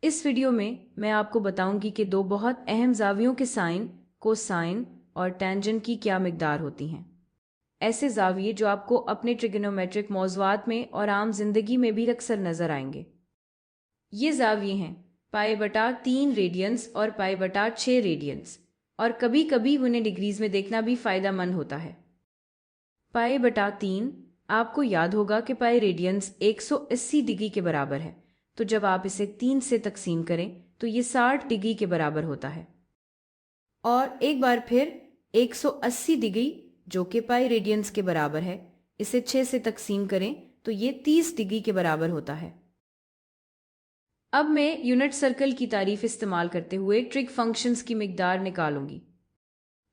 इस वीडियो में मैं आपको बताऊंगी कि दो बहुत अहम ज़ावियों के साइन, कोसाइन और टेंजेंट की क्या मिकदार होती हैं। ऐसे ज़ाविये जो आपको अपने ट्रिग्नोमेट्रिक मौज़ूआत में और आम जिंदगी में भी अक्सर नजर आएंगे। ये ज़ाविये हैं पाई/3 रेडियंस और पाई/6 रेडियंस, और कभी कभी उन्हें डिग्रीज में देखना भी फायदेमंद होता है। पाई/3, आपको याद होगा कि पाई रेडियंस 180 डिग्री के बराबर है, तो जब आप इसे 3 से तकसीम करें तो ये 60 डिग्री के बराबर होता है। और एक बार फिर 180 डिग्री जो कि पाई रेडियंस के बराबर है, इसे 6 से तकसीम करें तो ये 30 डिग्री के बराबर होता है। अब मैं यूनिट सर्कल की तारीफ इस्तेमाल करते हुए ट्रिग फंक्शंस की मिकदार निकालूंगी,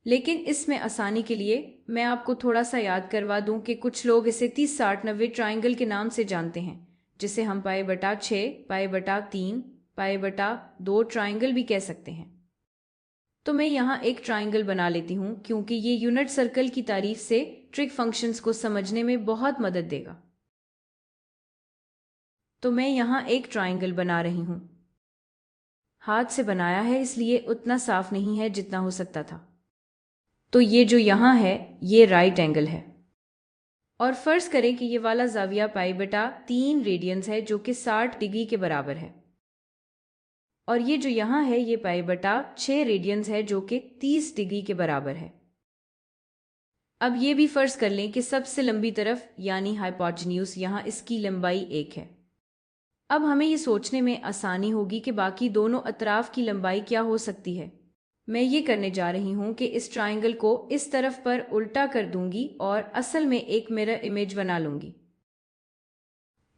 लेकिन इसमें आसानी के लिए मैं आपको थोड़ा सा याद करवा दूं कि कुछ लोग इसे 30-60-90 ट्राइंगल के नाम से जानते हैं, जिसे हम पाई/6, पाई/3, पाई/2 ट्राइंगल भी कह सकते हैं। तो मैं यहाँ एक ट्राइंगल बना लेती हूँ क्योंकि ये यूनिट सर्कल की तारीफ से ट्रिग फंक्शंस को समझने में बहुत मदद देगा। तो मैं यहाँ एक ट्राइंगल बना रही हूँ। हाथ से बनाया है इसलिए उतना साफ नहीं है जितना हो सकता था। तो ये जो यहाँ है ये राइट एंगल है, और फर्ज करें कि ये वाला जाविया पाई/3 रेडियंस है जो कि 60 डिग्री के बराबर है, और ये जो यहाँ है ये पाई/6 रेडियंस है जो कि 30 डिग्री के बराबर है। अब ये भी फर्ज कर लें कि सबसे लंबी तरफ यानी हाइपोटेन्यूज यहाँ इसकी लंबाई 1 है। अब हमें ये सोचने में आसानी होगी कि बाकी दोनों अतराफ की लंबाई क्या हो सकती है। मैं ये करने जा रही हूँ कि इस ट्राइंगल को इस तरफ पर उल्टा कर दूंगी और असल में एक मिरर इमेज बना लूंगी।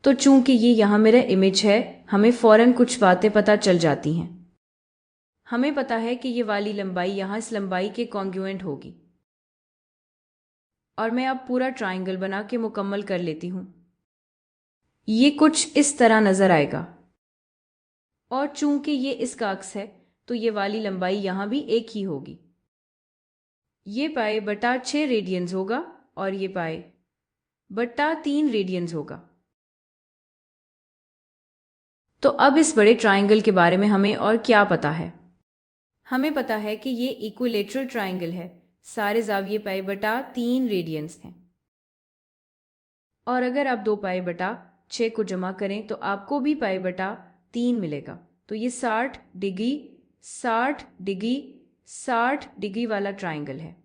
तो चूंकि ये यहाँ मिरर इमेज है, हमें फौरन कुछ बातें पता चल जाती हैं। हमें पता है कि ये वाली लंबाई यहाँ इस लंबाई के कॉन्ग्रुएंट होगी, और मैं अब पूरा ट्राइंगल बना के मुकम्मल कर लेती हूँ। ये कुछ इस तरह नजर आएगा, और चूंकि ये इसका अक्स है तो ये वाली लंबाई यहाँ भी एक ही होगी। ये पाई/6 रेडियंस होगा और ये पाई/3 रेडियंस होगा। तो अब इस बड़े ट्राइंगल के बारे में हमें और क्या पता है। हमें पता है कि ये इक्विलेटरल ट्राइंगल है, सारे जाविये पाई/3 रेडियंस हैं, और अगर आप 2 पाई/6 को जमा करें तो आपको भी पाई/3 मिलेगा। तो ये 60 डिग्री 60 डिग्री 60 डिग्री वाला ट्राइंगल है,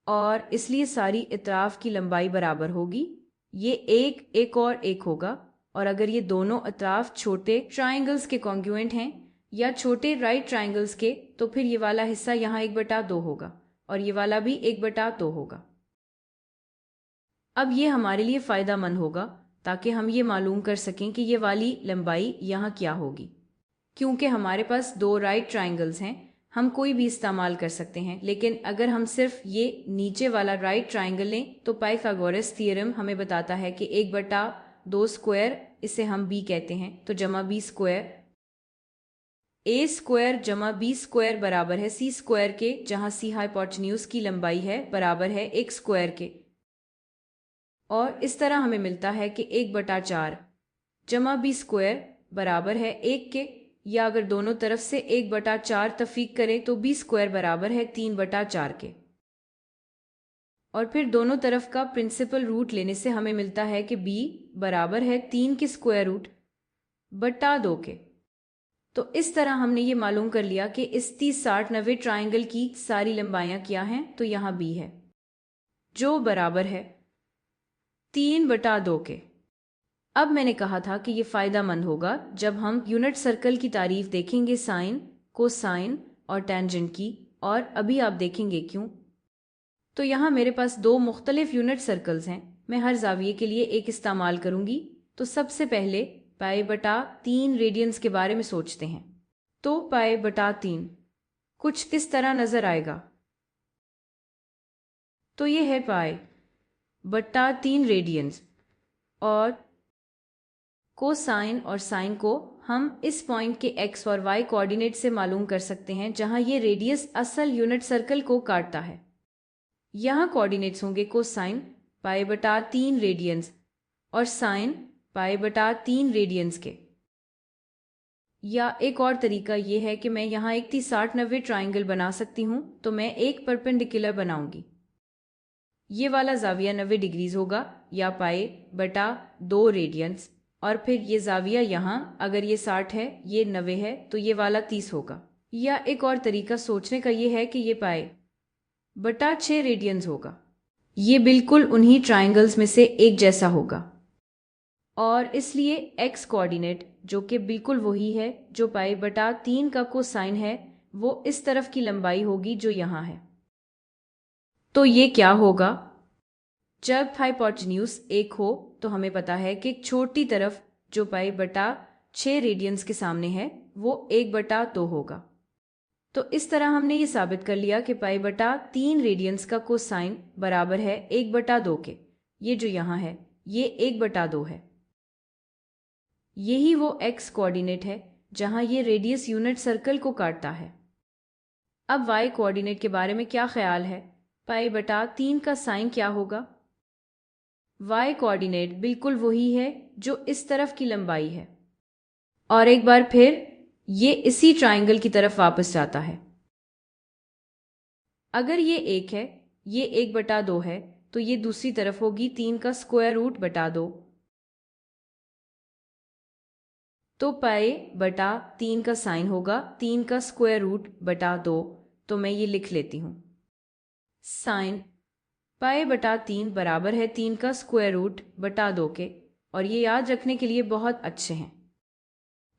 और इसलिए सारी इतराफ की लंबाई बराबर होगी। ये एक और एक होगा, और अगर ये दोनों अतराफ छोटे ट्राइंगल्स के कॉन्ग्रुएंट हैं या छोटे राइट ट्राइंगल्स के, तो फिर ये वाला हिस्सा यहाँ 1/2 होगा और ये वाला भी 1/2 होगा। अब ये हमारे लिए फ़ायदेमंद होगा ताकि हम ये मालूम कर सकें कि ये वाली लंबाई यहाँ क्या होगी। क्योंकि हमारे पास दो राइट ट्राइंगल्स हैं, हम कोई भी इस्तेमाल कर सकते हैं, लेकिन अगर हम सिर्फ ये नीचे वाला राइट ट्राइंगल लें तो पाइथागोरस थ्योरम हमें बताता है कि 1/2 स्क्वायर, इसे हम बी कहते हैं, तो जमा बी स्क्वायर, ए स्क्वायर जमा बी स्क्वायर बराबर है सी स्क्वायर के, जहाँ सी हाइपोटेन्यूज की लंबाई है बराबर है 1 स्क्वायर के। और इस तरह हमें मिलता है कि 1/4 जमा बी स्क्वायर बराबर है 1 के, या अगर दोनों तरफ से 1/4 तफीक करें तो बी स्क्वायर बराबर है 3/4 के। और फिर दोनों तरफ का प्रिंसिपल रूट लेने से हमें मिलता है कि b बराबर है 3 के स्क्वायर रूट बटा 2 के। तो इस तरह हमने ये मालूम कर लिया कि इस 30-60-90 ट्राइंगल की सारी लंबाइयाँ क्या हैं। तो यहाँ b है जो बराबर है 3/2 के। अब मैंने कहा था कि ये फ़ायदेमंद होगा जब हम यूनिट सर्कल की तारीफ देखेंगे साइन, कोसाइन और टेंजेंट की, और अभी आप देखेंगे क्यों। तो यहाँ मेरे पास दो मुख्तलिफ यूनिट सर्कल्स हैं, मैं हर जाविये के लिए एक इस्तेमाल करूँगी। तो सबसे पहले पाई/3 रेडियंस के बारे में सोचते हैं। तो पाई/3 कुछ इस तरह नज़र आएगा। तो ये है पाई/3 रेडियंस, और कोसाइन और साइन को हम इस पॉइंट के x और y कोऑर्डिनेट से मालूम कर सकते हैं जहां ये रेडियस असल यूनिट सर्कल को काटता है। यहाँ कोऑर्डिनेट्स होंगे कोसाइन पाई/3 रेडियंस और साइन पाई/3 रेडियंस के। या एक और तरीका ये है कि मैं यहाँ एक 30-60-90 ट्राइंगल बना सकती हूँ। तो मैं एक परपेंडिकुलर बनाऊंगी। ये वाला जाविया 90 डिग्रीज होगा या पाए बटा 2 रेडियंस, और फिर ये जाविया यहाँ अगर ये 60 है ये 90 है तो ये वाला 30 होगा। या एक और तरीका सोचने का ये है कि ये पाए बटा 6 रेडियंस होगा। ये बिल्कुल उन्हीं ट्राइंगल्स में से एक जैसा होगा और इसलिए एक्स कोऑर्डिनेट जो कि बिल्कुल वही है जो पाई बटा 3 का कोसाइन है वो इस तरफ की लंबाई होगी जो यहाँ है। तो ये क्या होगा? जब हाइपोटेन्यूज 1 हो तो हमें पता है कि एक छोटी तरफ जो पाई बटा 6 रेडियंस के सामने है वो 1/2 होगा। तो इस तरह हमने ये साबित कर लिया कि पाई बटा 3 रेडियंस का कोसाइन बराबर है 1/2 के। ये जो यहाँ है ये 1/2 है। यही वो एक्स कोऑर्डिनेट है जहां ये रेडियस यूनिट सर्कल को काटता है। अब वाई कोऑर्डिनेट के बारे में क्या ख्याल है? पाई बटा 3 का साइन क्या होगा? वाई कोऑर्डिनेट बिल्कुल वही है जो इस तरफ की लंबाई है और एक बार फिर ये इसी ट्राइंगल की तरफ वापस जाता है। अगर ये 1 है ये 1/2 है तो ये दूसरी तरफ होगी 3 का स्क्वायर रूट बटा 2। तो पाई बटा 3 का साइन होगा 3 का स्क्वायर रूट बटा 2। तो मैं ये लिख लेती हूँ। साइन पाई बटा 3 बराबर है 3 का स्क्वायर रूट बटा 2 के। और ये याद रखने के लिए बहुत अच्छे हैं।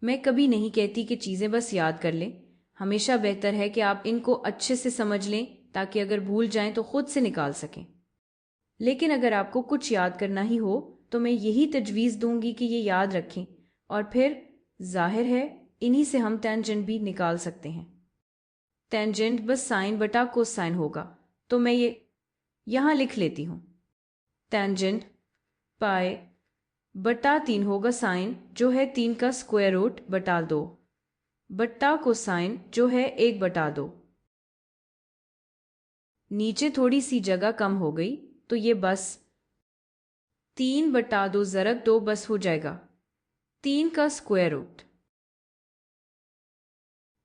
मैं कभी नहीं कहती कि चीज़ें बस याद कर लें, हमेशा बेहतर है कि आप इनको अच्छे से समझ लें ताकि अगर भूल जाएं तो खुद से निकाल सकें। लेकिन अगर आपको कुछ याद करना ही हो तो मैं यही तजवीज़ दूंगी कि ये याद रखें और फिर जाहिर है इन्हीं से हम टेंजेंट भी निकाल सकते हैं। टेंजेंट बस साइन बटा कोसाइन होगा। तो मैं ये यहाँ लिख लेती हूँ। टेंजेंट पाई बटा 3 होगा साइन जो है 3 का स्क्वायर रूट बटा 2 बटा कोसाइन जो है 1/2। नीचे थोड़ी सी जगह कम हो गई तो ये बस 3/2 ज़रब 2 बस हो जाएगा 3 का स्क्वायर रूट।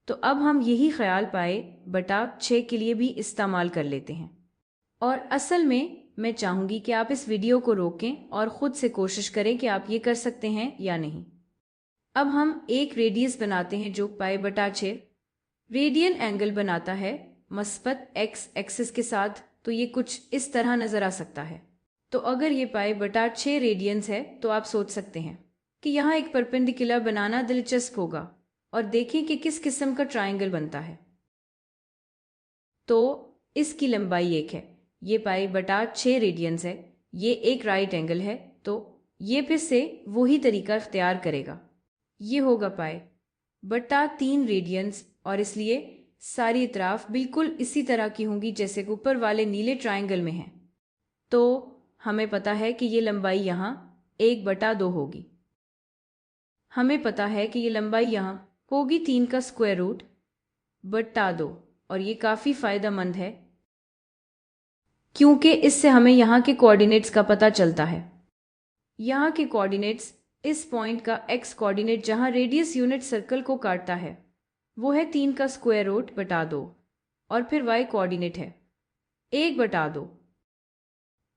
तो अब हम यही ख्याल पाए बटा 6 के लिए भी इस्तेमाल कर लेते हैं। और असल में मैं चाहूँगी कि आप इस वीडियो को रोकें और ख़ुद से कोशिश करें कि आप ये कर सकते हैं या नहीं। अब हम एक रेडियस बनाते हैं जो पाई बटा 6 रेडियन एंगल बनाता है मस्बत एक्स एक्सिस के साथ। तो ये कुछ इस तरह नज़र आ सकता है। तो अगर ये पाई बटा 6 रेडियंस है तो आप सोच सकते हैं कि यहाँ एक परपेंडिकुलर बनाना दिलचस्प होगा और देखें कि किस किस्म का ट्राइंगल बनता है। तो इसकी लंबाई 1 है, ये पाई बटा 6 रेडियंस है, ये एक राइट एंगल है। तो ये फिर से वही तरीका इख्तियार करेगा। ये होगा पाई बटा 3 रेडियंस और इसलिए सारी इतराफ बिल्कुल इसी तरह की होंगी जैसे ऊपर वाले नीले ट्राइंगल में है। तो हमें पता है कि ये लंबाई यहाँ 1/2 होगी। हमें पता है कि ये लंबाई यहाँ होगी 3 का स्क्वायर रूट बटा 2 और ये काफ़ी फ़ायदेमंद है क्योंकि इससे हमें यहाँ के कोऑर्डिनेट्स का पता चलता है। यहाँ के कोऑर्डिनेट्स इस पॉइंट का एक्स कोऑर्डिनेट जहाँ रेडियस यूनिट सर्कल को काटता है वो है 3 का स्क्वायर रूट बटा 2 और फिर वाई कोऑर्डिनेट है 1/2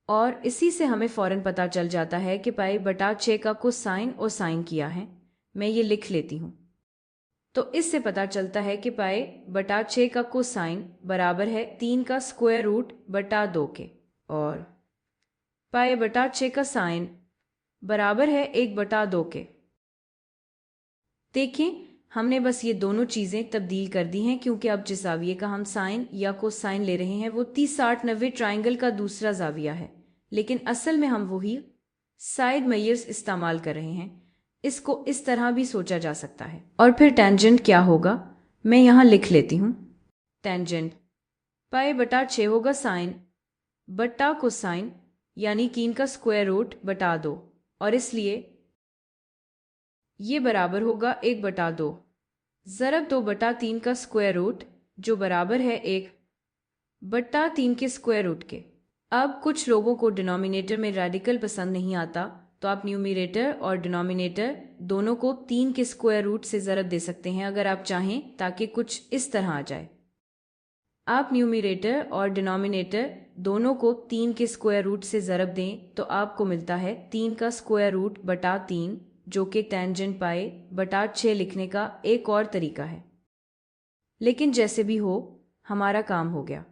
और इसी से हमें फ़ौरन पता चल जाता है कि पाई बटा 6 का कोसाइन और साइन किया है। मैं ये लिख लेती हूँ। तो इससे पता चलता है कि पाई बटा 6 का कोसाइन बराबर है 3 का स्क्वायर रूट बटा 2 के और पाई बटा 6 का साइन बराबर है 1/2 के। देखें हमने बस ये दोनों चीज़ें तब्दील कर दी हैं क्योंकि अब जिस जाविये का हम साइन या कोसाइन ले रहे हैं वो 30-60-90 ट्राइंगल का दूसरा जाविया है, लेकिन असल में हम वही साइड मेयर्स इस्तेमाल कर रहे हैं। इसको इस तरह भी सोचा जा सकता है। और फिर टेंजेंट क्या होगा मैं यहाँ लिख लेती हूँ। टेंजेंट पाई बटा 6 होगा साइन बटा कोसाइन यानी 3 का स्क्वायर रूट बटा 2 और इसलिए ये बराबर होगा 1/2 ज़रब 2/3 का स्क्वायर रूट जो बराबर है 1/3 के स्क्वायर रूट के। अब कुछ लोगों को डिनोमिनेटर में रेडिकल पसंद नहीं आता तो आप न्यूमरेटर और डिनोमिनेटर दोनों को 3 के स्क्वायर रूट से ज़रब दे सकते हैं अगर आप चाहें, ताकि कुछ इस तरह आ जाए। आप न्यूमरेटर और डिनोमिनेटर दोनों को 3 के स्क्वायर रूट से ज़रब दें तो आपको मिलता है 3 का स्क्वायर रूट बटा 3, जो कि टेंजेंट पाई बटा 6 लिखने का एक और तरीका है। लेकिन जैसे भी हो, हमारा काम हो गया।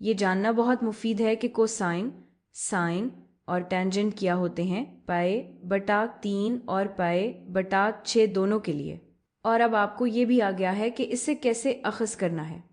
ये जानना बहुत मुफीद है कि कोसाइन, साइन और टेंजेंट क्या होते हैं पाई बटा 3 और पाई बटा 6 दोनों के लिए। और अब आपको ये भी आ गया है कि इसे कैसे अखज़ करना है।